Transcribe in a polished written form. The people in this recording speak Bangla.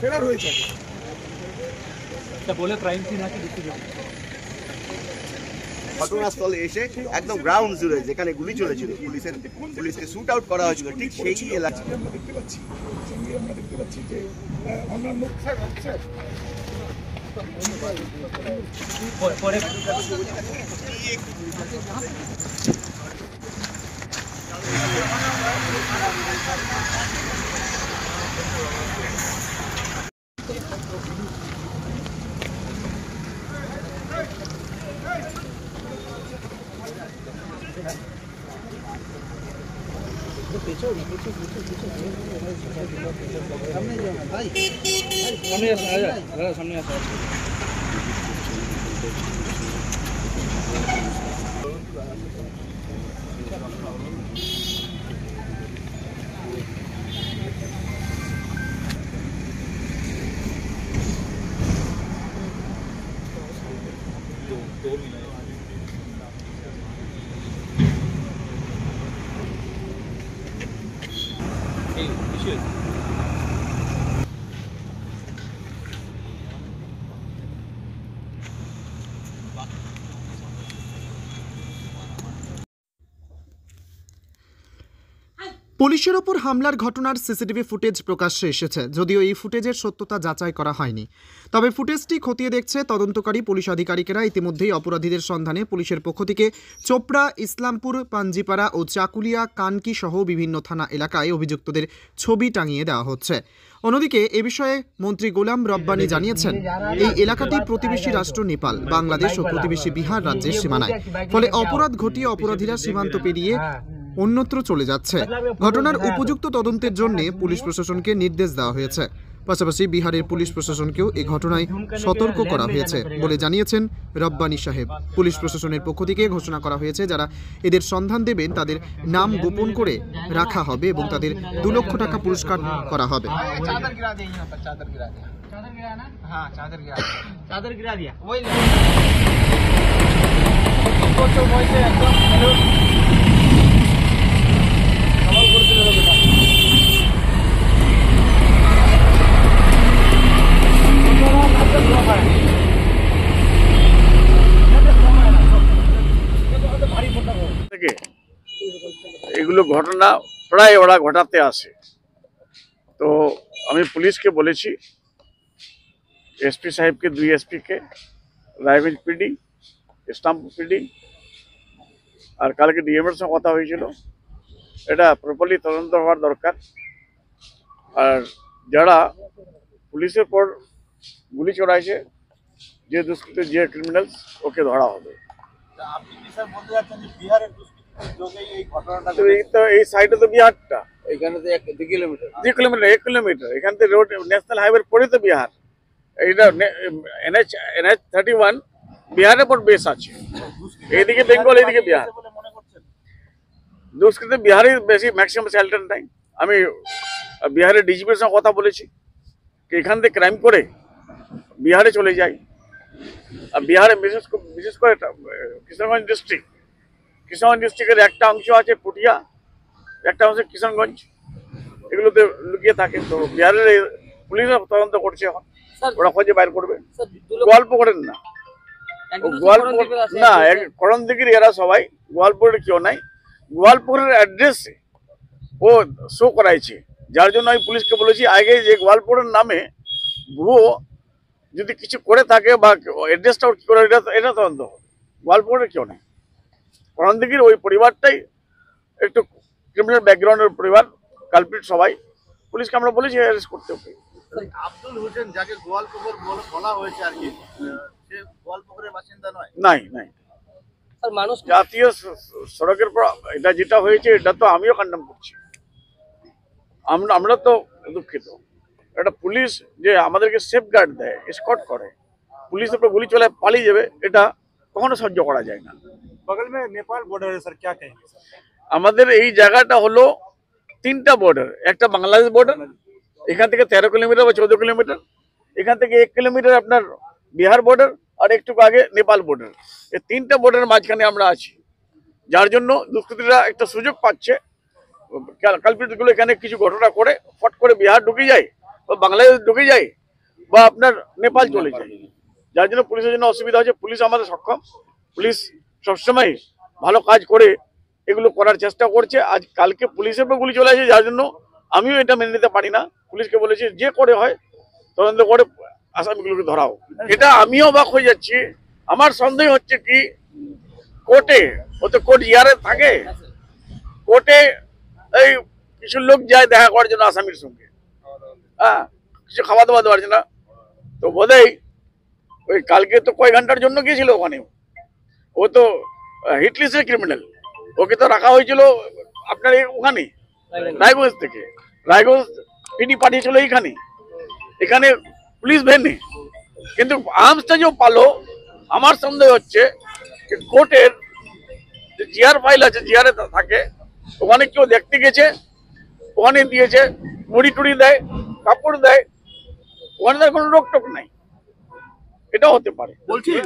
ফেরার হয়েছে বলে ক্রাইম সিন আছে ঘটনাস্থলে এসে একদম গ্রাউন্ড জুড়ে যেখানে গুলি চলেছিল পুলিশকে শুট আউট করা হয়েছিল ঠিক সেই এলাকা আমরা দেখতে পাচ্ছি যে অন্যান্য পরে সামনে আসা পুলিশের ওপর হামলার ঘটনার সিসিটিভি ফুটেজ প্রকাশ্যে এসেছে, যদিও এই ফুটেজের সত্যতা যাচাই করা হয়নি। তবে ফুটেজটি খতিয়ে দেখছে তদন্তকারী পুলিশ আধিকারিকেরা। ইতিমধ্যেই অপরাধীদের সন্ধানে পুলিশের পক্ষ থেকে চোপড়া, ইসলামপুর, পাঞ্জিপাড়া ও চাকুলিয়া, কানকি সহ বিভিন্ন থানা এলাকায় অভিযুক্তদের ছবি টাঙিয়ে দেওয়া হচ্ছে। অন্যদিকে এ বিষয়ে মন্ত্রী গোলাম রব্বানী জানিয়েছেন, এই এলাকাটি প্রতিবেশী রাষ্ট্র নেপাল, বাংলাদেশ ও প্রতিবেশী বিহার রাজ্যের সীমানায়। ফলে অপরাধ ঘটিয়ে অপরাধীরা সীমান্ত পেরিয়ে অন্যত্র চলে যাচ্ছে। ঘটনার উপযুক্ত তদন্তের জন্য পুলিশ প্রশাসনকে নির্দেশ দেওয়া হয়েছে। পাশাপাশি বিহারের পুলিশ প্রশাসনকেও এই ঘটনায় সতর্ক করা হয়েছে বলে জানিয়েছেন রব্বানী সাহেব। পুলিশ প্রশাসনের পক্ষ থেকে ঘোষণা করা হয়েছে, যারা এদের সন্ধান দেবেন তাদের নাম গোপন করে রাখা হবে এবং তাদের 2 লক্ষ টাকা পুরস্কার করা হবে। এগুলো ঘটনা প্রায় ওরা ঘটাতে আসে। তো আমি পুলিশকে বলেছি, এসপি সাহেবকে, 2 এসপিকে, রায়গঞ্জ পিডি, ইসলামপুর পিডি আর কালকে ডিএমের সঙ্গে কথা হয়েছিল। এটা প্রপারলি তদন্ত হওয়ার দরকার। আর যারা পুলিশের পর গুলি চড়াইছে, যে দুষ্কৃতী, যে ক্রিমিনালস, ওকে ধরা হবে। আপনি কি স্যার বলতে যাচ্ছেন যে বিহারের এই ঘটনাটা এই সাইডে তো বিহারটা, এখানে তো 2 কিলোমিটার 1 কিলোমিটার এখান থেকে রোড, ন্যাশনাল হাইওয়ে পরে তো বিহার। এইটা NH 31 বিহারের পর বেশ আছে। এইদিকে বেঙ্গল, এইদিকে বিহার। দুষ্কৃতি বিহারে বেশি, ম্যাক্সিমাম শেল্টার নাই। আমি বিহারের ডিজিপির সঙ্গে কথা বলেছি, এখান থেকে ক্রাইম করে বিহারে চলে যায়। আর বিহারে বিশেষ করে কিশোরগঞ্জ ডিস্ট্রিক্টের একটা অংশ আছে পুটিয়া, একটা অংশ কিশোরগঞ্জ, এগুলোতে লুকিয়ে থাকে। তো বিহারের পুলিশ তদন্ত করছে, ওরা খোঁজে বাইর করবে। গল্প করেন না, না করণদিঘির এরা সবাই, গোয়ালপুরের কেউ নাই। গোয়ালপুরের অ্যাড্রেস ও শো করাইছে, যার জন্য আমি পুলিশকে বলেছি আগে যে গোয়ালপুরের নামে ভুয়ো যদি কিছু করে থাকে বা অ্যাড্রেসটা কি করে, এটা তদন্ত হবে। গোয়ালপুরের কেউ নেই। করণদিঘির ওই পরিবারটাই একটু ক্রিমিনাল ব্যাকগ্রাউন্ডের পরিবার, কালপ্রিট সবাই। পুলিশকে আমরা বলেছি অ্যারেস্ট করতে হবে। আব্দুল হোসেন, যাকে গোয়ালপুকুর বলা হয়েছে আর কি, সে গোয়ালপুকুরের বাসিন্দা নয়। নাই জাতীয় সড়কের পর এটা যেটা হয়েছে, এটা তো আমিও কন্ডেম করছি। আমরা তো দুঃখিত। এটা পুলিশ যে আমাদেরকে সেফগার্ড দেয়, এসকর্ট করে, পুলিশের উপর গুলি চলে পালিয়ে যাবে, এটা কখনো সহ্য করা যায় না। बगल में नेपाल बॉर्डर है सर, क्या कहेंगे? আমাদের এই জায়গাটা হলো তিনটা বর্ডার, একটা বাংলাদেশ বর্ডার, এখান থেকে 13 কিলোমিটার বা 14 কিলোমিটার, এখান থেকে 1 কিলোমিটার আপনার বিহার বর্ডার, আর একটু আগে নেপাল বর্ডার। এই তিনটা বর্ডারের মাঝখানে আমরা আছি, যার জন্য দুষ্কৃতীরা একটা সুযোগ পাচ্ছে। কালপিটগুলো এখানে কিছু ঘটনা করে ফট করে বিহার ঢুকে যায় বা বাংলাদেশ ঢুকে যায় বা আপনার নেপাল চলে যায়, যার জন্য পুলিশের জন্য অসুবিধা হচ্ছে। পুলিশ আমাদের সক্ষম, পুলিশ সবসময় ভালো কাজ করে এগুলো করার চেষ্টা করছে। আজ কালকে পুলিশের উপর গুলি চলে আসে, যার জন্য আমিও এটা মেনে নিতে পারি না। পুলিশকে বলেছি যে করে হয় তদন্ত করে আসামিগুলোকে ধরাও। এটা আমিও অবাক হয়ে যাচ্ছি। আমার সন্দেহ হচ্ছে কি কোর্টে, ও তো কোর্ট ইয়ারে থাকে, কোর্টে এই কিছু লোক যায় দেখা করার জন্য আসামির সঙ্গে, হ্যাঁ, কিছু খাওয়া দাওয়া দেওয়ার জন্য। তো বোধহয় ওই কালকে তো কয়েক ঘন্টার জন্য গিয়েছিল ওখানে। ও তো হিটলিস্টের ক্রিমিনাল, ওকে তো রাখা হয়েছিল আপনার ওখানে রায়গঞ্জ থেকে। রায়গঞ্জ পিডি পাঠিয়েছিল এইখানে, এখানে পুলিশ ভ্যানে। কিন্তু আর্মসটা যে পালো, আমার সন্দেহ হচ্ছে কোর্টের যে জিআর ফাইল আছে, জিআরে থাকে, ওখানে কেউ দেখতে গেছে, ওখানে দিয়েছে, মুড়ি টুড়ি দেয়, কাপড় দেয়, ওখানে তার কোনো রোক টোক নাই। এটাও হতে পারে।